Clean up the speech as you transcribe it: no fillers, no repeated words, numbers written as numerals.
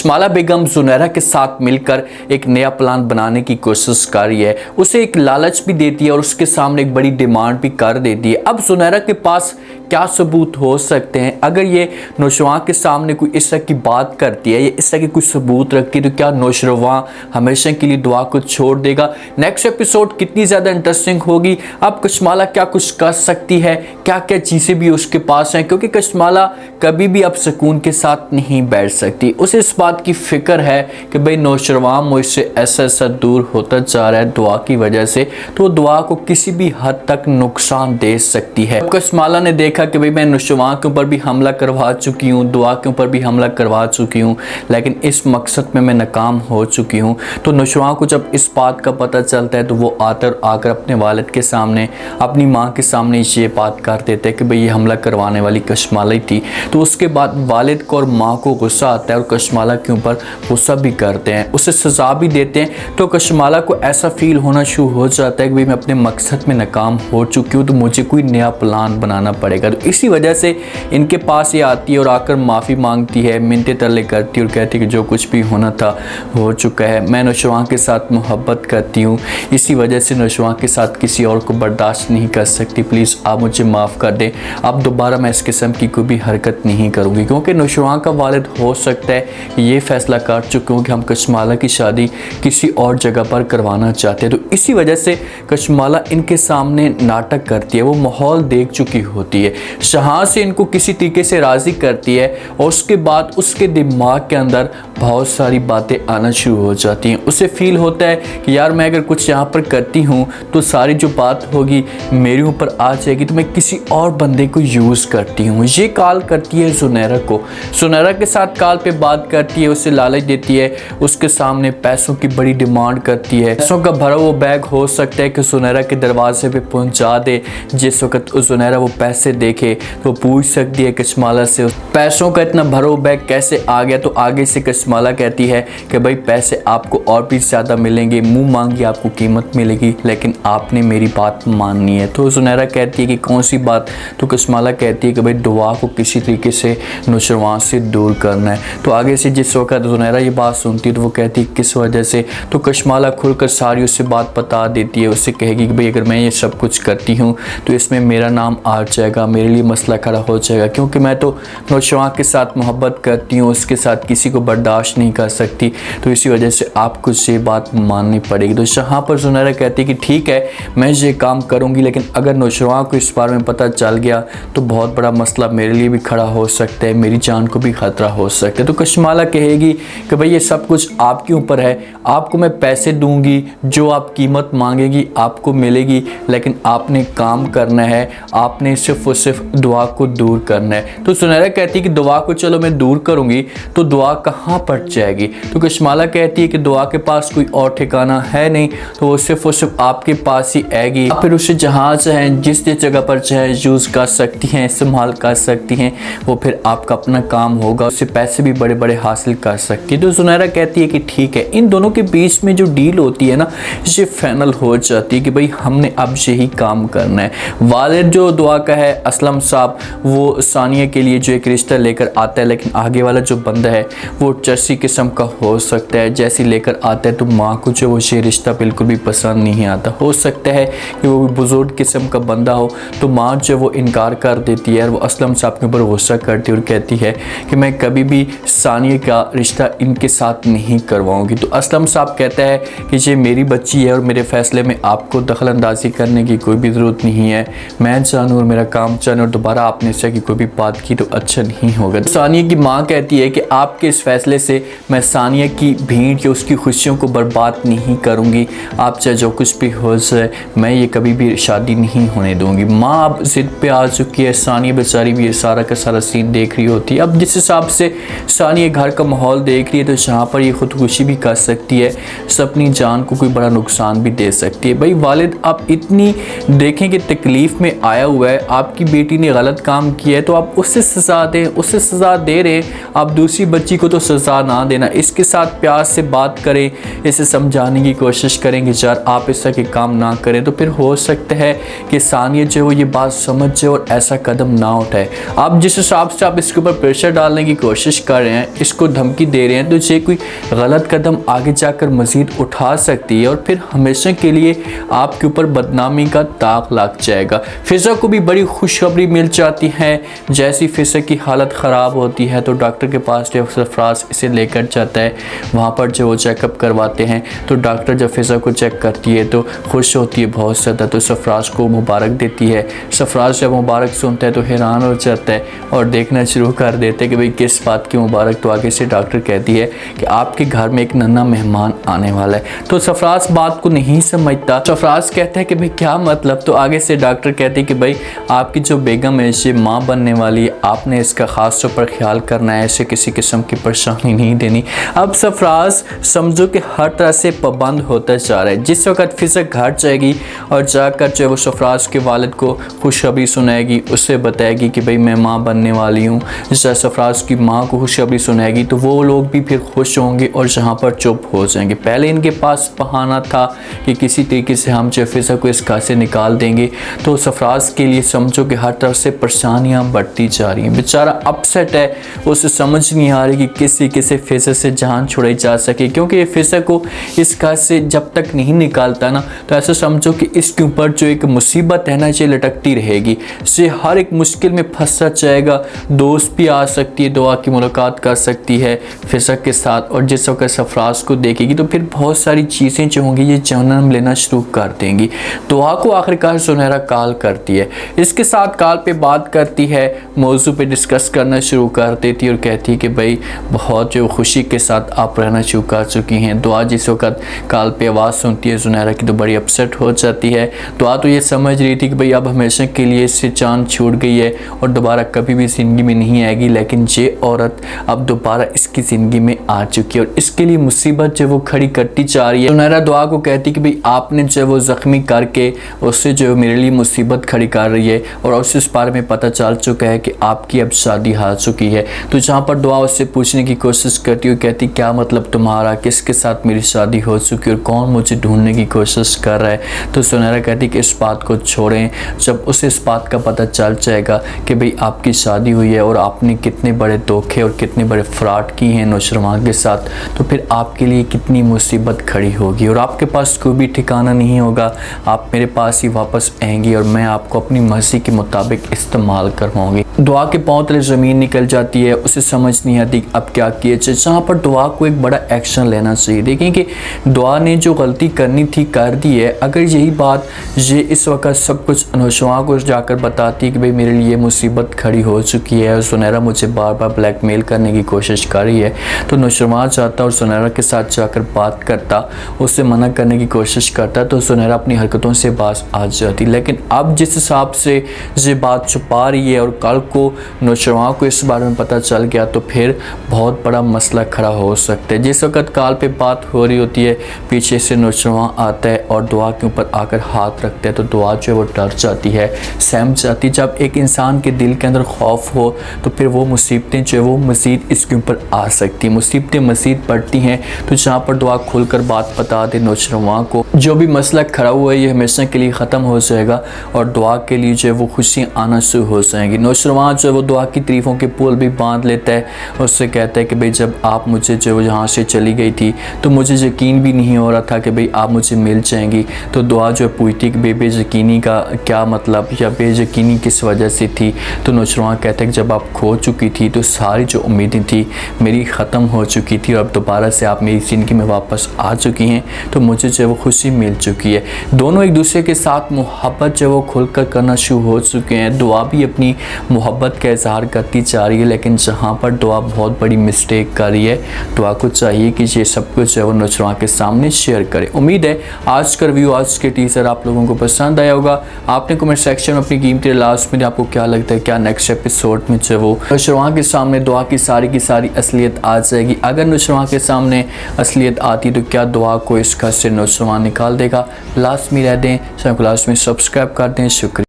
कशमाला बेगम जुनैरा के साथ मिलकर एक नया प्लान बनाने की कोशिश कर रही है। उसे एक लालच भी देती है और उसके सामने एक बड़ी डिमांड भी कर देती है। अब जुनैरा के पास क्या सबूत हो सकते हैं? अगर ये नौशरवां के सामने कोई इस तरह की बात करती है या इस तरह की कुछ सबूत रखती है तो क्या नौशरवां हमेशा के लिए दुआ को छोड़ देगा? नेक्स्ट एपिसोड कितनी ज़्यादा इंटरेस्टिंग होगी। अब कशमाला क्या कुछ कर सकती है, क्या क्या चीज़ें भी उसके पास हैं, क्योंकि कशमाला कभी भी अब सुकून के साथ नहीं बैठ सकती। उसे इस बात की फिक्र है कि भाई नौशरवां मुझसे ऐसा ऐसा दूर होता जा रहा है दुआ की वजह से, तो दुआ को किसी भी हद तक नुकसान दे सकती है। कशमाला ने देखा कि भाई मैं नौशरवां के ऊपर भी हमला करवा चुकी हूँ, दुआ के ऊपर भी हमला करवा चुकी हूँ, लेकिन इस मकसद में मैं नाकाम हो चुकी हूँ। तो नौशरवां को जब इस बात का पता चलता है तो वो आकर अपने वालिद के सामने, अपनी माँ के सामने ये बात कर देते हैं कि भाई ये हमला करवाने वाली कशमाला ही थी। तो उसके बाद वालिद को और माँ को गुस्सा आता है और कशमाला के ऊपर गुस्सा भी करते हैं, उसे सज़ा भी देते हैं। तो कशमाला को ऐसा फील होना शुरू हो जाता है कि भाई मैं अपने मकसद में नाकाम हो चुकी हूँ, तो मुझे कोई नया प्लान बनाना पड़ेगा। तो इसी वजह से इनके पास ये आती है और आकर माफ़ी मांगती है, मिन्नतें तरले करती है और कहती है कि जो कुछ भी होना था हो चुका है, मैं नौशरवां के साथ मोहब्बत करती हूँ, इसी वजह से नौशरवां के साथ किसी और को बर्दाश्त नहीं कर सकती, प्लीज़ आप मुझे माफ़ कर दें, अब दोबारा मैं इस किस्म की कोई भी हरकत नहीं करूँगी। क्योंकि नौशरवां का वालिद हो सकता है कि ये फैसला कर चुके हों कि हम कशमाला की शादी किसी और जगह पर करवाना चाहते हैं। तो इसी वजह से कशमाला इनके सामने नाटक करती है, वो माहौल देख चुकी होती है, जहाँ से इनको किसी तरीके से राज़ी करती है और उसके बाद उसके दिमाग के अंदर बहुत सारी बातें आना शुरू हो जाती हैं। उसे फील होता है कि यार मैं अगर कुछ यहाँ पर करती हूँ तो सारी जो बात होगी मेरे ऊपर आ जाएगी, तो मैं किसी और बंदे को यूज़ करती हूँ। ये कॉल करती है जुनैरा को, जुनैरा के साथ कॉल पे बात करती है, उसे लालच देती है, उसके सामने पैसों की बड़ी डिमांड करती है। पैसों का भरा वो बैग हो सकता है कि जुनैरा के दरवाजे पे पहुँचा दे। जिस वक्त जुनैरा वो पैसे देखे तो पूछ सकती है कशमाला से पैसों का इतना भरा बैग कैसे आ गया। तो आगे से कशमाला कहती है कि भाई पैसे आपको और भी ज़्यादा मिलेंगे, मुंह मांगी आपको कीमत मिलेगी, लेकिन आपने मेरी बात माननी है। तो जुनैरा कहती है कि कौन सी बात? तो कशमाला कहती है कि भाई दुआ को किसी तरीके से नौशरवां से दूर करना है। तो आगे से जिस वक्त जुनैरा ये बात सुनती है तो वो कहती है किस वजह से? तो कशमाला खुलकर सारी उससे बात बता देती है, उससे कहेगी कि भाई अगर मैं ये सब कुछ करती हूँ तो इसमें मेरा नाम आ जाएगा, मेरे लिए मसला खड़ा हो जाएगा, क्योंकि मैं तो नौशरवां के साथ मोहब्बत करती हूँ, उसके साथ किसी को बर्दाश्त नहीं कर सकती, तो इसी वजह से आपको ये बात माननी पड़ेगी। तो यहाँ पर जुनैरा कहती है कि ठीक है मैं ये काम करूँगी, लेकिन अगर नौशरवां को इस बारे में पता चल गया तो बहुत बड़ा मसला मेरे लिए भी खड़ा हो सकता है, मेरी जान को भी खतरा हो सकता है। तो कशमाला कहेगी कि भाई ये सब कुछ आपके ऊपर है, आपको मैं पैसे दूंगी, जो आप कीमत मांगेगी आपको मिलेगी, लेकिन आपने काम करना है, आपने सिर्फ और सिर्फ दुआ को दूर करना है। तो जुनैरा कहती है कि दुआ को चलो मैं दूर करूंगी तो दुआ कहाँ पर जाएगी? तो कशमाला कहती है कि दुआ के पास कोई और ठिकाना है नहीं, तो वो सिर्फ और सिर्फ आपके पास ही आएगी। आप फिर उसे जहाँ चाहें जिस जगह पर चाहे यूज़ कर सकती हैं, इस्तेमाल कर सकती हैं, वो फिर आपका अपना काम होगा, उससे पैसे भी बड़े बड़े हासिल कर सकती है। तो जुनैरा कहती है कि ठीक है। इन दोनों के बीच में जो डील होती है ना, ये फाइनल हो जाती है कि भाई हमने अब यही काम करना है। वालिद जो दुआ का है असलम साहब, वो सानिया के लिए जो एक रिश्ता लेकर आता है, लेकिन आगे वाला जो बंदा है वो चर्सी किस्म का हो सकता है। जैसे लेकर आता है तो माँ को जो वो ये रिश्ता बिल्कुल भी पसंद नहीं आता, हो सकता है कि वो बुजुर्ग किस्म का बंदा हो, तो माँ जो वो इनकार कर देती है और वो असलम साहब के ऊपर गुस्सा करती है और कहती है कि मैं कभी भी सानिया का रिश्ता इनके साथ नहीं करवाऊँगी। तो असलम साहब कहता है कि ये मेरी बच्ची है और मेरे फैसले में आपको दखल अंदाजी करने की कोई भी ज़रूरत नहीं है, मैं जानूँ और मेरा काम जानूँ, और दोबारा आपने इससे की कोई भी बात की तो अच्छा नहीं होगा। सानिया की माँ कहती है कि आपके इस फैसले से मैं सानिया की भीड़ या उसकी खुशियों को बर्बाद नहीं करूँगी, आप चाहे जो कुछ भी हो जाए मैं ये कभी भी शादी नहीं होने दूँगी। माँ अब ज़िद पे आ चुकी है, सानिया बेचारी भी ये सारा का सारा सीन देख रही होती है। अब जिस हिसाब से सानिया घर का माहौल देख रही है तो जहाँ पर ये खुदकुशी भी कर सकती है, अपनी जान को कोई बड़ा नुकसान भी दे सकती है। भाई वालिद आप इतनी देखें कि तकलीफ़ में आया हुआ है, आपकी बेटी ने गलत काम किया है तो आप उसे सज़ा दें, उसे सज़ा दे रहे हैं, आप दूसरी बच्ची को तो सज़ा ना देना। इसके साथ प्यार से बात करें, इसे समझाने की कोशिश करेंगे यार आप इस तरह के काम ना करें, तो फिर हो सकता है कि सानिया जो वो ये बात समझ जाए और ऐसा कदम ना उठाए। आप जिस हिसाब से आप इसके ऊपर प्रेशर डालने की कोशिश कर रहे हैं, इसको धमकी दे रहे हैं, तो ये कोई गलत कदम आगे जाकर मज़ीद उठा सकती है और फिर हमेशा के लिए आपके ऊपर बदनामी का दाग लग जाएगा। फिज़ा को भी बड़ी खुशखबरी मिल जाती है। जैसी फिज़ा की हालत ख़राब होती है तो डॉक्टर के पास जब सरफराज इसे लेकर जाता है, वहाँ पर जो वो चेकअप करवाते हैं तो डॉक्टर जब फिज़ा को चेक करती है तो खुश होती है बहुत ज़्यादा, तो सरफराज को मुबारक देती है। सरफराज जब मुबारक सुनता है तो हैरान हो जाता है और देखना शुरू कर देते हैं कि भाई किस बात की मुबारक। तो आगे से डॉक्टर कहती है कि आपके घर में एक नन्हा मेहमान आने वाला है। तो सरफराज बात को नहीं समझता। सरफराज कहता है कि भाई क्या मतलब। तो आगे से डॉक्टर कहती है कि भाई आपकी जो बेगम है ये माँ बनने वाली है, आपने इसका ख़ास तौर पर ख्याल करना है, ऐसे किसी किस्म की परेशानी नहीं देनी। अब सरफराज समझो कि हर तरह से पाबंद होता जा रहा है। जिस वक्त फिज़ा घर जाएगी और जाकर जो वो सरफराज के वालिद को खुशखबरी सुनाएगी, उससे बताएगी कि भाई मैं माँ बनने वाली हूँ, सरफराज की माँ को खुशखबरी सुनाएगी तो वो लोग भी फिर खुश होंगे और जहाँ पर चुप हो जाएंगे। पहले इनके पास बहाना था कि किसी तरीके से हम जो फिज़ा को इस घर से निकाल देंगे, तो सरफराज के लिए समझो कि हर तरफ से परेशानियाँ बढ़ती जा रही हैं। बेचारा अपसेट है, उसे समझ नहीं आ रही कि किस तरीके से फिज़ा से जान छुड़ाई जा सके, क्योंकि फिज़ा को इस घर से जब तक नहीं निकालता ना तो ऐसा समझो कि इसके ऊपर जो एक मुसीबत है ना ये लटकती रहेगी, इससे हर एक मुश्किल में फंसा जाएगा। दोस्त भी आ सकती है, दुआ की मुलाकात कर सकती है फिज़ा के साथ, और जिस वक्त सरफराज को देखेगी तो फिर बहुत सारी चीज़ें जो होंगी ये जन्म लेना शुरू कर देंगी। दुआ को आखिरकार सुनहरा कॉल करती है, इसके साथ कॉल पे बात करती है, मौजू पे डिस्कस करना शुरू कर देती है और कहती है कि भाई बहुत जो खुशी के साथ आप रहना शुरू कर चुकी हैं। दुआ जिस वक्त कॉल पे आवाज़ सुनती है सुनहरा की तो बड़ी अपसेट हो जाती है। दुआ तो ये समझ रही थी कि भाई अब हमेशा के लिए इससे जान छूट गई है और दोबारा कभी भी ज़िंदगी में नहीं आएगी, लेकिन ये औरत अब दोबारा इसकी ज़िंदगी में आ चुकी है और इसके लिए मुसीबत जो वो खड़ी करती जा रही है। सुनहरा दुआ को कहती कि भाई आपने जो वो ज़ख्मी करके उससे जो मेरे लिए मुसीबत खड़ी कर रही है और उसे इस बारे में पता चल चुका है कि आपकी अब शादी हो चुकी है। तो जहाँ पर दुआ उससे पूछने की कोशिश करती है, कहती क्या मतलब तुम्हारा, किसके साथ मेरी शादी हो चुकी है और कौन मुझे ढूंढने की कोशिश कर रहा है। तो सुनहरा कहती कि इस बात को छोड़ें, जब उसे इस बात का पता चल जाएगा कि भाई आपकी शादी हुई है और आपने कितने बड़े धोखे और कितने बड़े फ्रॉड किए हैं नौशरमा के साथ, तो फिर आपके लिए कितनी मुसीबत खड़ी होगी और आपके पास कोई भी ठिकाना नहीं होगा। आप मेरे पास ही वापस आएंगी और मैं आपको अपनी मर्ज़ी के मुताबिक इस्तेमाल करवाऊंगी। दुआ के पाँव तले ज़मीन निकल जाती है, उसे समझ नहीं आती अब क्या किया जाए। जहाँ पर दुआ को एक बड़ा एक्शन लेना चाहिए। देखें कि दुआ ने जो गलती करनी थी कर दी है। अगर यही बात ये इस वक्त सब कुछ नौशरमा को जाकर बताती कि भाई मेरे लिए मुसीबत खड़ी हो चुकी है और सुनहरा मुझे बार बार ब्लैकमेल करने की कोशिश कर रही है, तो नौशरमा चाहता और सुनहरा के साथ जाकर बात करता, उससे मना करने की कोशिश करता, तो सुनहरा अपनी हरकतों से बाज आ जाती। लेकिन अब जिस हिसाब से ये बात छुपा रही है और कल को नौशरमा को इस बारे में पता चल गया तो फिर बहुत बड़ा मसला खड़ा हो सकता है। जिस वक्त कॉल पे बात हो रही होती है, पीछे से नौशरमा आता है और दुआ के ऊपर आकर हाथ रखता है, तो दुआ जो है वो डर जाती है, सहम जाती। जब एक इंसान के दिल के अंदर खौफ हो तो फिर वो मुसीबतें जो है वो मज़ीद इसके ऊपर आ सकती, मुसीबतें मज़ीद बढ़ती हैं। तो जहाँ पर दुआ खुलकर बात बता दे नौशरमा को, जो भी मसला खड़ा हुआ है ये हमेशा के लिए ख़त्म हो जाएगा और दुआ के लिए जो है वो खुशियाँ आना शुरू हो जाएंगी। नौशरमा जो है वो दुआ की तारीफ़ों के पुल भी बांध लेता है, उससे कहता है कि भाई जब आप मुझे जो यहाँ से चली गई थी तो मुझे यकीन भी नहीं हो रहा था कि भाई आप मुझे मिल जाएंगी। तो दुआ जो पूछती कि बेयकीनी का क्या मतलब या बेयकीनी किस वजह से थी। तो नौशरमा कहता है कि जब आप खो चुकी थी तो सारी जो उम्मीदें थी मेरी ख़त्म हो चुकी थी और अब दोबारा से आप मेरी ज़िंदगी में वापस आ चुकी हैं, तो मुझे जो है वो खुशी मिल चुकी है। दोनों एक दूसरे के साथ मोहब्बत जो वो खुलकर करना शुरू हो चुके हैं। दुआ भी अपनी मोहब्बत का इजहार करती जा रही है, लेकिन जहाँ पर दुआ बहुत बड़ी मिस्टेक कर रही है, दुआ को चाहिए कि ये सब कुछ जो है वो नौशरमा के सामने शेयर करे। उम्मीद है आज का रिव्यू, आज के टीजर आप लोगों को पसंद आया होगा। आपने कमेंट सेक्शन में अपनी कीमती लास्ट में आपको क्या लगता है, क्या नेक्स्ट एपिसोड में जो वो नौशरमा के सामने दुआ की सारी असलियत आ जाएगी। अगर नौशरमा के सामने असलियत आती तो क्या दुआ को इस घर से नौशरमा निकाल देगा? लास्ट में रह दें, चैनल को लास्ट में सब्सक्राइब कर दें। शुक्रिया।